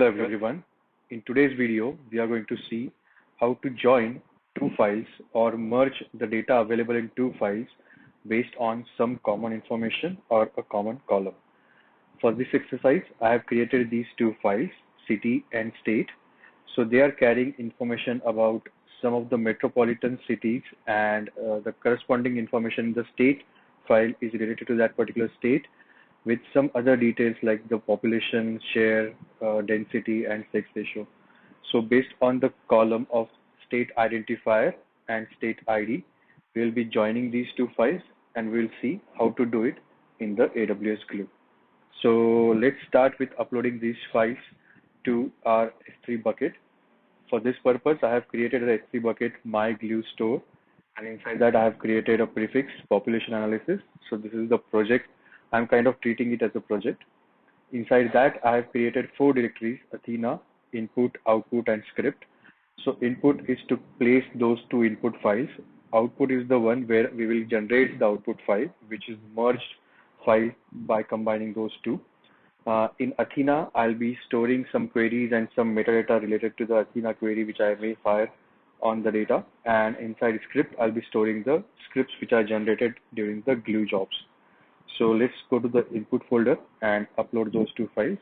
Hello everyone. In today's video, we are going to see how to join two files or merge the data available in two files based on some common information or a common column. For this exercise, I have created these two files, city and state. So they are carrying information about some of the metropolitan cities, and the corresponding information in the state file is related to that particular state, with some other details like the population, share, density, and sex ratio. So based on the column of state identifier and state ID, we'll be joining these two files and we'll see how to do it in the AWS Glue. So let's start with uploading these files to our S3 bucket. For this purpose, I have created an S3 bucket, my glue store, and inside that I have created a prefix population analysis. So this is the project. I'm kind of treating it as a project. Inside that, I have created four directories: Athena, input, output, and script. So input is to place those two input files. Output is the one where we will generate the output file, which is merged file by combining those two. In Athena, I'll be storing some queries and some metadata related to the Athena query, which I may fire on the data. And inside script, I'll be storing the scripts which are generated during the glue jobs. So let's go to the input folder and upload those two files.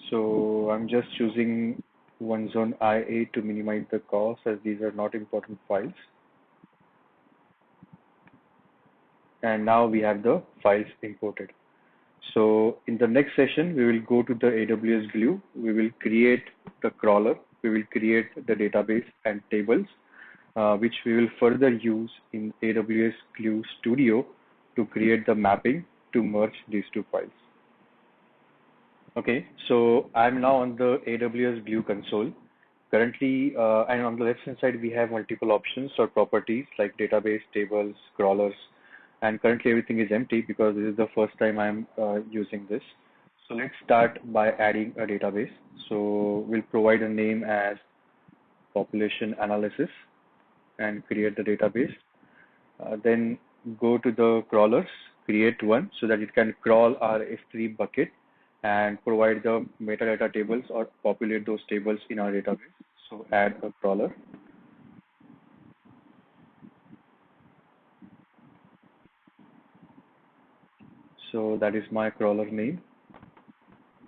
So I'm just choosing OneZone IA to minimize the cost, as these are not important files. And now we have the files imported. So in the next session, we will go to the AWS Glue. We will create the crawler. We will create the database and tables, which we will further use in AWS Glue Studio to create the mapping to merge these two files. Okay, so I'm now on the AWS Glue console. Currently, and on the left-hand side, we have multiple options or properties like database, tables, crawlers, and currently everything is empty because this is the first time I'm using this. So let's start by adding a database. So we'll provide a name as population analysis and create the database. Then go to the crawlers, create one so that it can crawl our S3 bucket and provide the metadata tables or populate those tables in our database. So add a crawler. So that is my crawler name.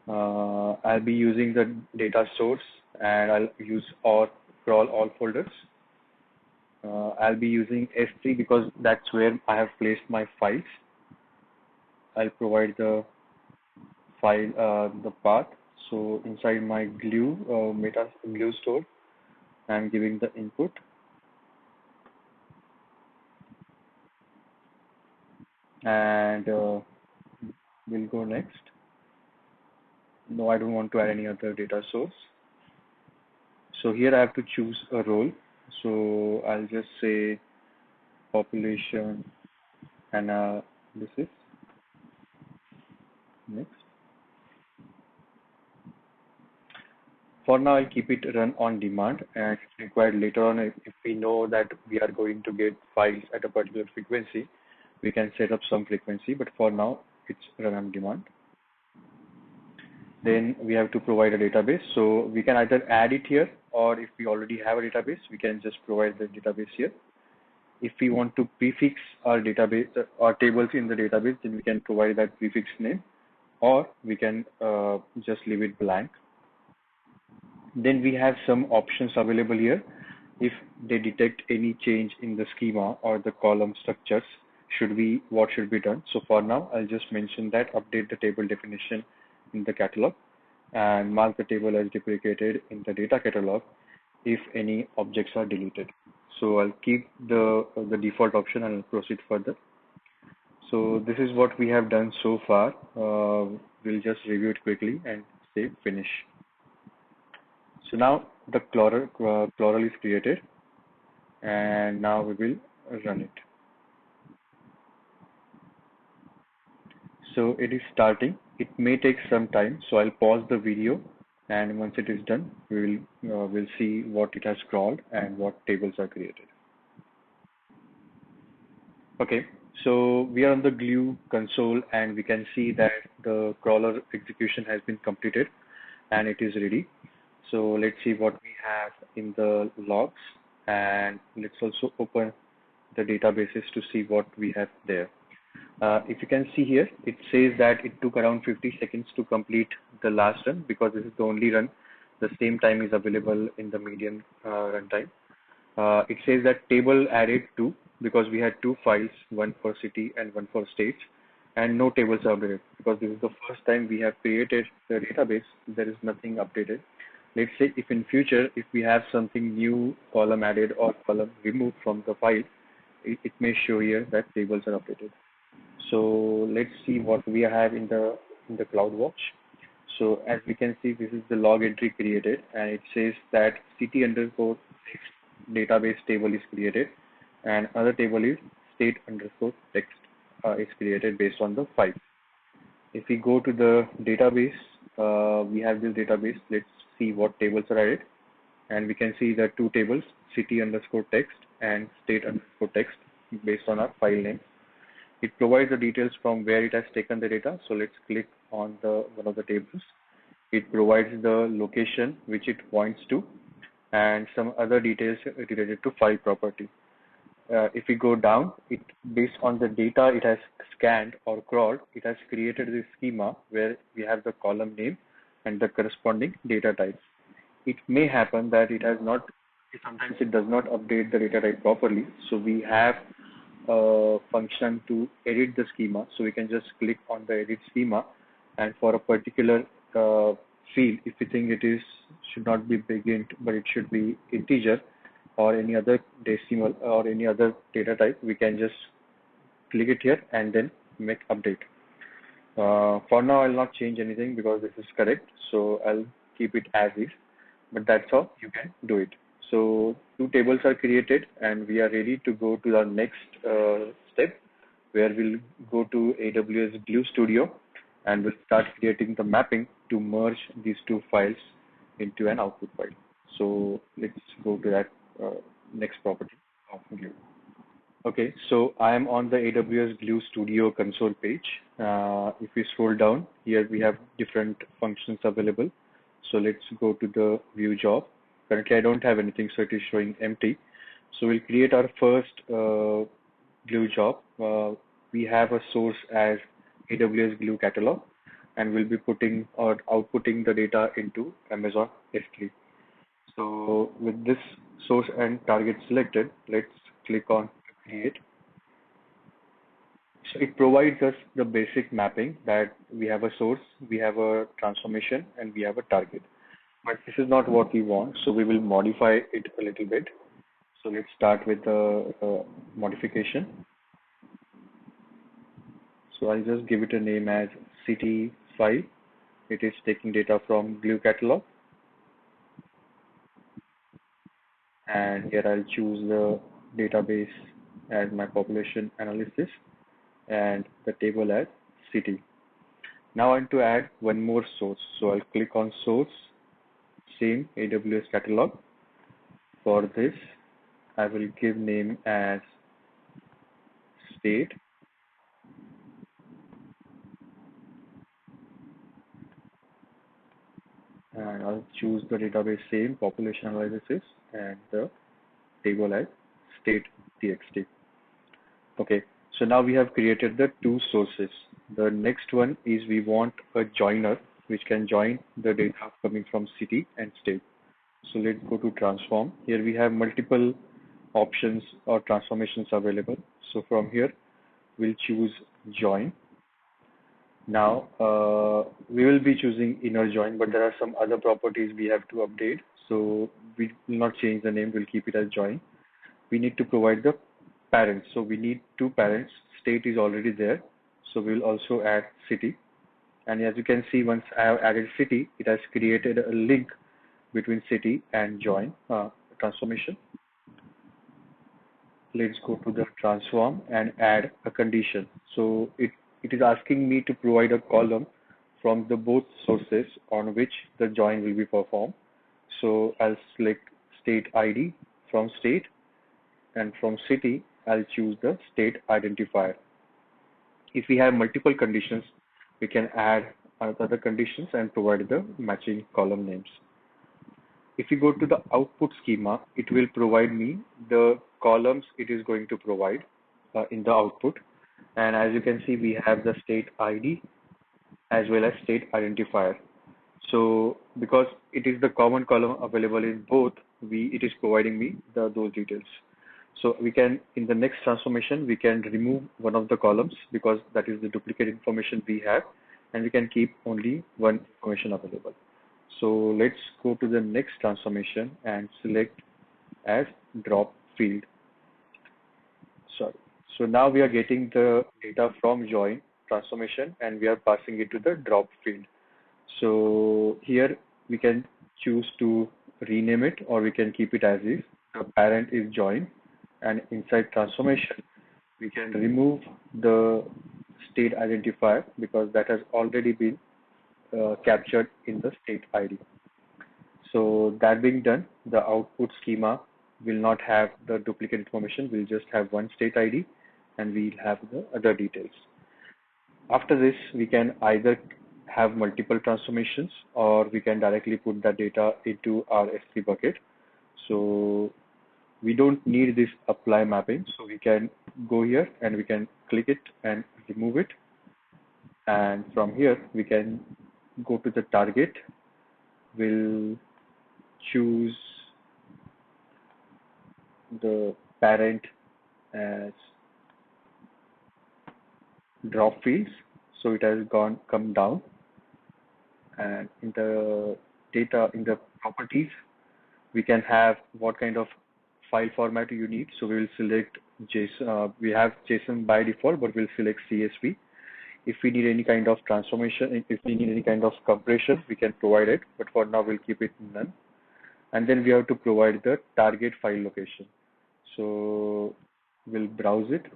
I'll be using the data source and I'll use or crawl all folders. I'll be using S3 because that's where I have placed my files. I'll provide the file, the path. So inside my glue, meta glue store, I'm giving the input. And we'll go next. No, I don't want to add any other data source. So here I have to choose a role. So I'll just say population analysis. Next. For now, I'll keep it run on demand, and if required later on, if we know that we are going to get files at a particular frequency, we can set up some frequency, but for now, it's run on demand. Then we have to provide a database. So we can either add it here, or if we already have a database, we can just provide the database here. If we want to prefix our database, our tables in the database, then we can provide that prefix name, or we can just leave it blank. Then we have some options available here. If they detect any change in the schema or the column structures, what should be done? So for now, I'll just mention that update the table definition in the catalog and mark the table as deprecated in the data catalog if any objects are deleted. So I'll keep the default option and I'll proceed further. So this is what we have done so far. We'll just review it quickly and say finish. So now the crawler is created, and now we will run it. So it is starting. It may take some time, so I'll pause the video And once it is done, we'll see what it has crawled and what tables are created. Okay, so we are on the Glue console and we can see that the crawler execution has been completed and it is ready. So let's see what we have in the logs, and let's also open the databases to see what we have there. If you can see here, it says that it took around 50 seconds to complete the last run because this is the only run. The same time is available in the median runtime. It says that table added two because we had two files, one for city and one for states, and no tables are updated because this is the first time we have created the database. There is nothing updated. Let's say if in future, if we have something new column added or column removed from the file, it may show here that tables are updated. So let's see what we have in the CloudWatch. So as we can see, this is the log entry created, and it says that city underscore text database table is created, and other table is state underscore text is created based on the file. If we go to the database, we have this database. Let's see what tables are added, and we can see the two tables, city underscore text and state underscore text, based on our file name. It provides the details from where it has taken the data. So let's click on the one of the tables. It provides the location which it points to and some other details related to file property. If we go down, it based on the data it has scanned or crawled, it has created this schema where we have the column name and the corresponding data types. It may happen that it has not, sometimes it does not update the data type properly. So we have a function to edit the schema. So we can just click on the edit schema, and for a particular field, if we think it is should not be big int, but it should be integer or any other decimal or any other data type, we can just click it here and then make update. For now, I'll not change anything because this is correct. So I'll keep it as is, but that's how you can do it. So two tables are created and we are ready to go to our next step, where we'll go to AWS Glue Studio and we'll start creating the mapping to merge these two files into an output file. So let's go to that next property of Glue. Okay, so I am on the AWS Glue Studio console page. If we scroll down, here we have different functions available. So let's go to the view job. Currently, I don't have anything, so it is showing empty. So we'll create our first Glue job. We have a source as AWS Glue Catalog, and we'll be putting or outputting the data into Amazon S3. So with this source and target selected, let's click on create. So it provides us the basic mapping that we have a source, we have a transformation, and we have a target. But this is not what we want, so we will modify it a little bit. So let's start with the modification. So I'll just give it a name as city file. It is taking data from Glue Catalog. And here I'll choose the database as my population analysis and the table as city. Now I want to add one more source. So I'll click on source, same AWS catalog. For this, I will give name as state. And I'll choose the database same population analysis and the table as state.txt. Okay, so now we have created the two sources. The next one is we want a joiner which can join the data coming from city and state. So let's go to transform. Here we have multiple options or transformations available. So from here, we'll choose join. Now we will be choosing inner join, but there are some other properties we have to update. So we will not change the name. We'll keep it as join. We need to provide the parents. So we need two parents. State is already there. So we'll also add city. And as you can see, once I have added city, it has created a link between city and join transformation. Let's go to the transform and add a condition. So it is asking me to provide a column from the both sources on which the join will be performed. So I'll select state ID from state, and from city, I'll choose the state identifier. If we have multiple conditions, we can add other conditions and provide the matching column names. If you go to the output schema, it will provide me the columns it is going to provide in the output. And as you can see, we have the state ID as well as state identifier. So because it is the common column available in both, it is providing me those details. So we can, in the next transformation, we can remove one of the columns because that is the duplicate information we have, and we can keep only one information available. So let's go to the next transformation and select as drop field. Sorry. So now we are getting the data from join transformation and we are passing it to the drop field. So here we can choose to rename it or we can keep it as is. The parent is join, and inside transformation we can remove the state identifier because that has already been captured in the state ID. So that being done, the output schema will not have the duplicate information. We'll just have one state ID and we'll have the other details. After this, we can either have multiple transformations or we can directly put that data into our S3 bucket. So we don't need this apply mapping. So we can go here and we can click it and remove it. And from here, we can go to the target. We'll choose the parent as drop fields. So it has come down, and in the data, in the properties, we can have what kind of file format you need. So we will select JSON. We have JSON by default, but we'll select CSV. If we need any kind of transformation, if we need any kind of compression, we can provide it. But for now, we'll keep it none. And then we have to provide the target file location. So we'll browse it.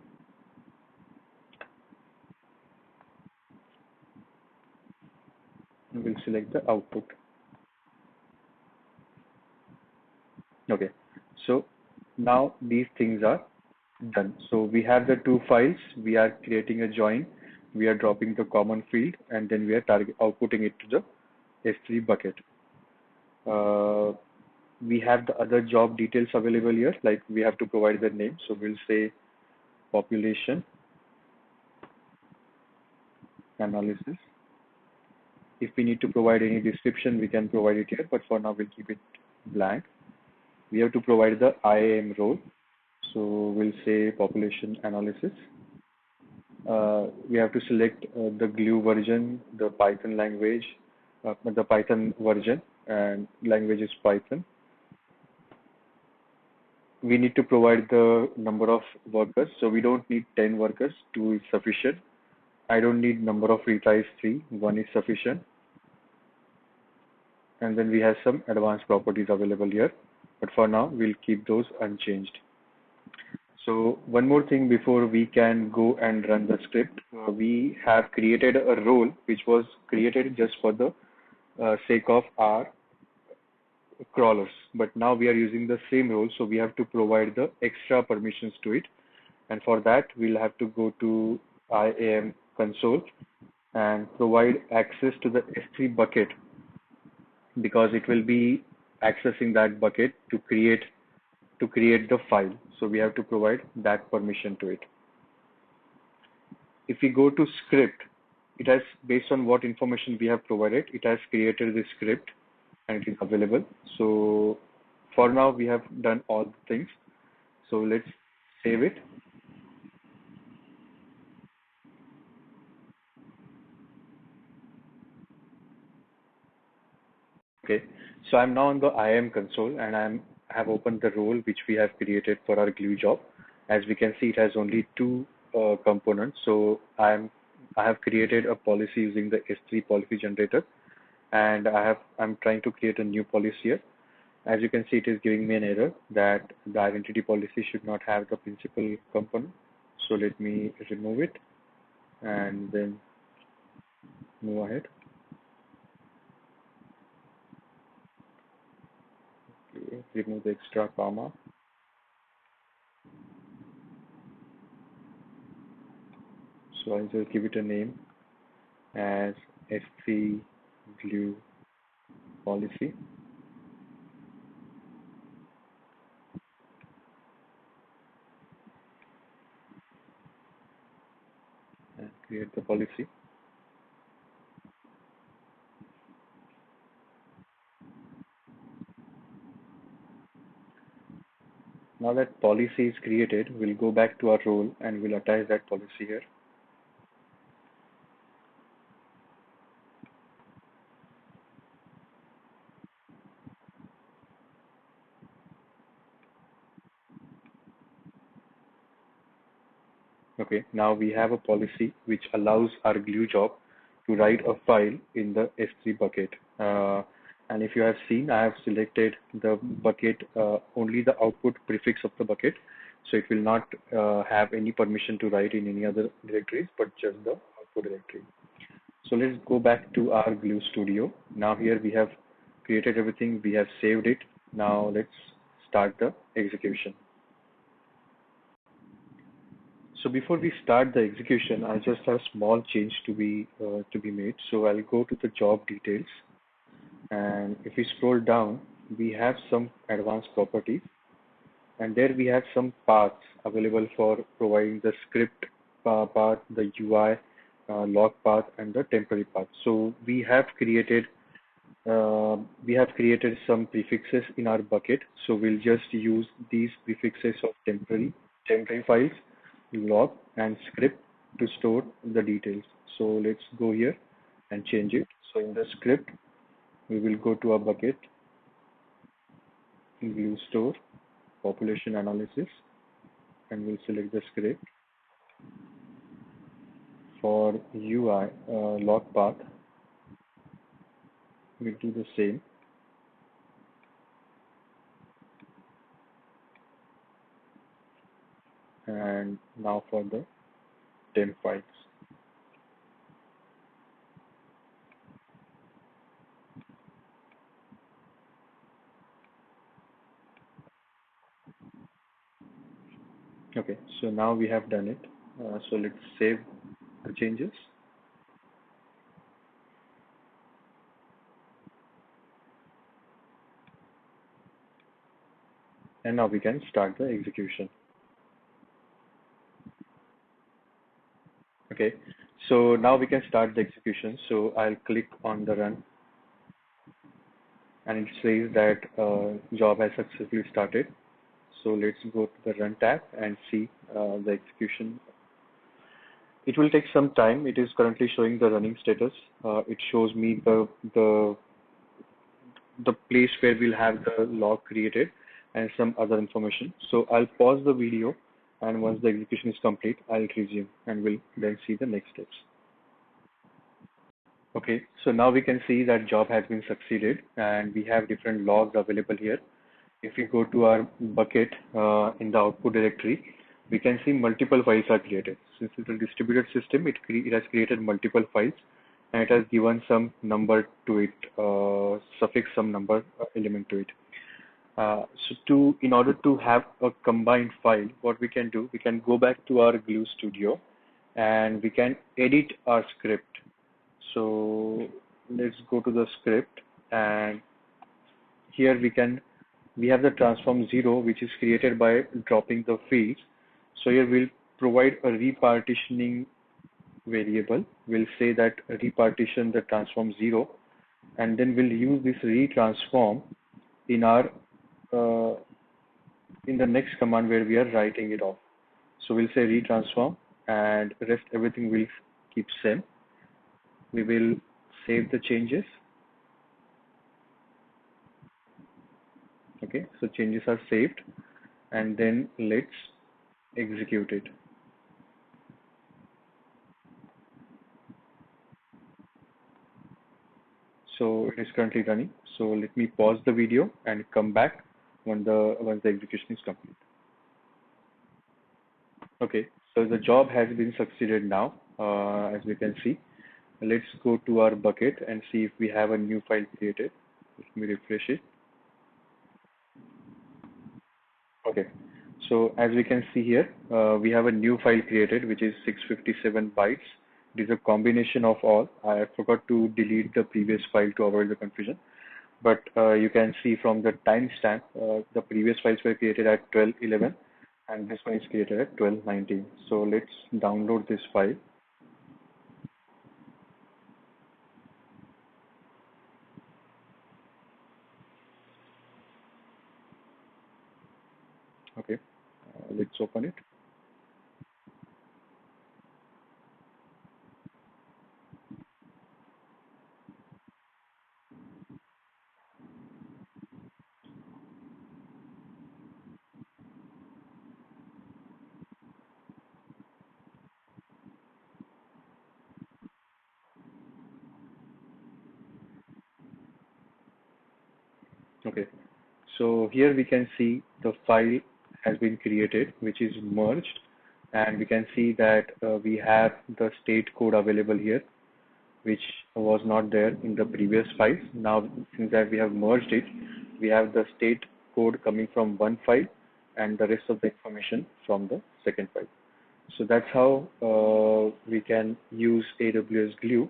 And we'll select the output. Okay, so now these things are done. So we have the two files. We are creating a join. We are dropping the common field, and then we are outputting it to the S3 bucket. We have the other job details available here, like we have to provide the name. So we'll say population analysis. If we need to provide any description, we can provide it here, but for now we'll keep it blank. We have to provide the IAM role. So we'll say population analysis. We have to select the glue version, the Python language, the Python version, and language is Python. We need to provide the number of workers. So we don't need 10 workers, 2 is sufficient. I don't need number of retries 3, 1 is sufficient. And then we have some advanced properties available here, but for now we'll keep those unchanged. So one more thing before we can go and run the script, we have created a role which was created just for the sake of our crawlers, but now we are using the same role, so we have to provide the extra permissions to it. And for that, we'll have to go to IAM console and provide access to the S3 bucket, because it will be accessing that bucket to create the file. So we have to provide that permission to it. If we go to script, it has, based on what information we have provided, it has created the script and it is available. So for now, we have done all the things. So let's save it. Okay, so I'm now on the IAM console and I have opened the role which we have created for our glue job. As we can see, it has only two components. So I have created a policy using the S3 policy generator, and I'm trying to create a new policy here. As you can see, it is giving me an error that the identity policy should not have the principal component. So let me remove it and then move ahead. Okay, remove the extra comma. So I'll just give it a name as S3 glue policy and create the policy. Now that policy is created, we'll go back to our role and we'll attach that policy here. Okay, now we have a policy which allows our glue job to write a file in the S3 bucket. And if you have seen, I have selected the bucket, only the output prefix of the bucket. So it will not have any permission to write in any other directories, but just the output directory. So let's go back to our Glue Studio. Now here we have created everything, we have saved it. Now let's start the execution. So before we start the execution, I just have a small change to be made. So I'll go to the job details, and if we scroll down, we have some advanced properties, and there we have some paths available for providing the script path, the UI log path, and the temporary path. So we have created some prefixes in our bucket. So we'll just use these prefixes of temporary files, log, and script to store the details. So let's go here and change it. So in the script, we will go to our bucket, glue store, population analysis, and we'll select the script. For UI log path, we'll do the same. And now for the temp files. Okay, so now we have done it. So let's save the changes. And now we can start the execution. Okay, so now we can start the execution. So I'll click on the run, and it says that job has successfully started. So let's go to the run tab and see the execution. It will take some time. It is currently showing the running status. It shows me the place where we'll have the log created and some other information. So I'll pause the video, and once the execution is complete, I'll resume and we'll then see the next steps. Okay, so now we can see that job has been succeeded and we have different logs available here. If we go to our bucket in the output directory, we can see multiple files are created. Since it's a distributed system, it has created multiple files and it has given some number to it, suffix some number element to it. In order to have a combined file, what we can do, we can go back to our Glue Studio and we can edit our script. So let's go to the script, and here we have the transform 0, which is created by dropping the fields. So here we'll provide a repartitioning variable. We'll say that repartition the transform 0, and then we'll use this retransform in our in the next command where we are writing it off. So we'll say retransform, and rest everything will keep same. We will save the changes. Okay, so changes are saved, and then let's execute it. So it is currently running. So let me pause the video and come back once the execution is complete. Okay, so the job has been succeeded now, as we can see. Let's go to our bucket and see if we have a new file created. Let me refresh it. Okay. So as we can see here, we have a new file created, which is 657 bytes. It is a combination of all. I forgot to delete the previous file to avoid the confusion. But you can see from the timestamp, the previous files were created at 12:11, and this one is created at 12:19. So let's download this file. Okay, let's open it. Okay, so here we can see the file has been created, which is merged, and we can see that we have the state code available here, which was not there in the previous files. Now, since that we have merged it, we have the state code coming from one file and the rest of the information from the second file. So that's how we can use AWS Glue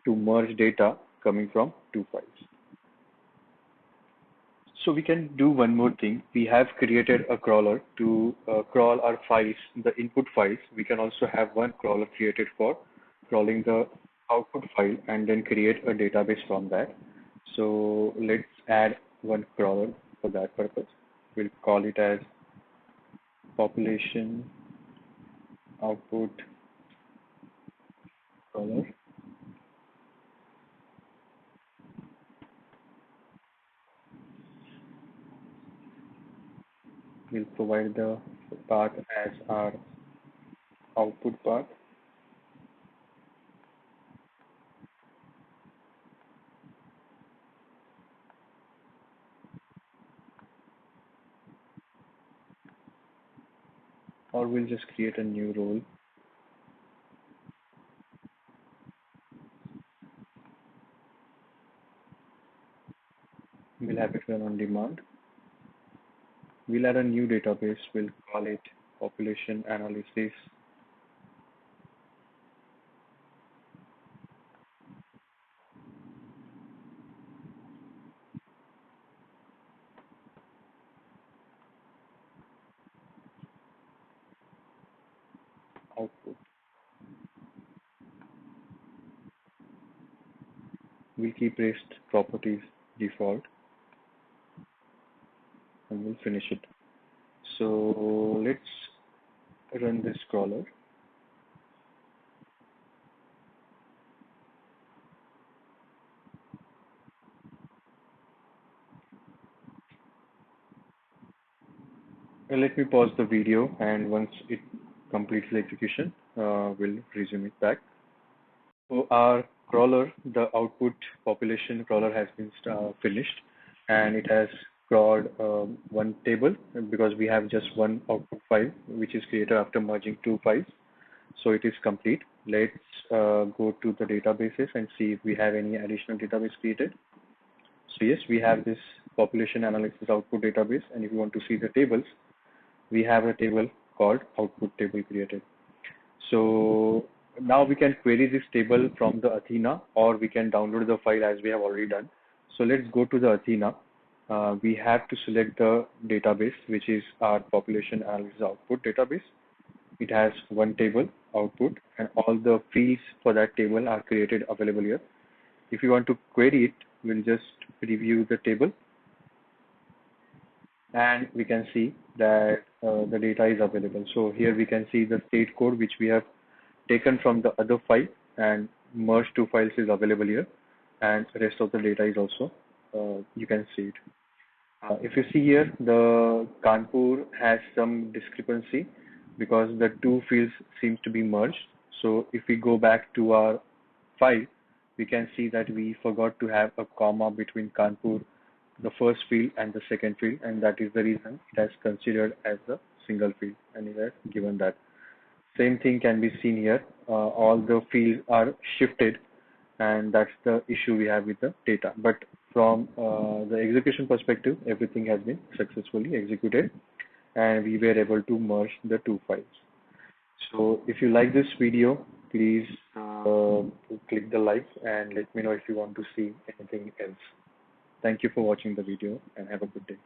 to merge data coming from two files. So we can do one more thing. We have created a crawler to crawl our files, the input files. We can also have one crawler created for crawling the output file and then create a database from that. So let's add one crawler for that purpose. We'll call it as population output crawler. We'll provide the path as our output path. Or we'll just create a new role. We'll have it run on demand. We'll add a new database. We'll call it population analysis output. We'll keep REST properties default and we'll finish it. So let's run this crawler. Let me pause the video, and once it completes the execution, we'll resume it back. So our crawler, the output population crawler has been finished, and it has crawled one table because we have just one output file which is created after merging two files. So it is complete. Let's go to the databases and see if we have any additional database created. So yes, we have this population analysis output database, and if you want to see the tables, we have a table called output table created. So now we can query this table from the Athena, or we can download the file as we have already done. So let's go to the Athena. We have to select the database, which is our population analysis output database. It has one table output, and all the fields for that table are created available here. If you want to query it, we'll just review the table, and we can see that the data is available. So here we can see the state code which we have taken from the other file and merged two files is available here, and the rest of the data is also you can see it. If you see here, the Kanpur has some discrepancy because the two fields seems to be merged. So if we go back to our file, we can see that we forgot to have a comma between Kanpur, the first field, and the second field, and that is the reason it has considered as a single field, and it has given that. Same thing can be seen here. All the fields are shifted, and that's the issue we have with the data. But from the execution perspective, everything has been successfully executed, and we were able to merge the two files. So if you like this video, please click the like and let me know if you want to see anything else. Thank you for watching the video and have a good day.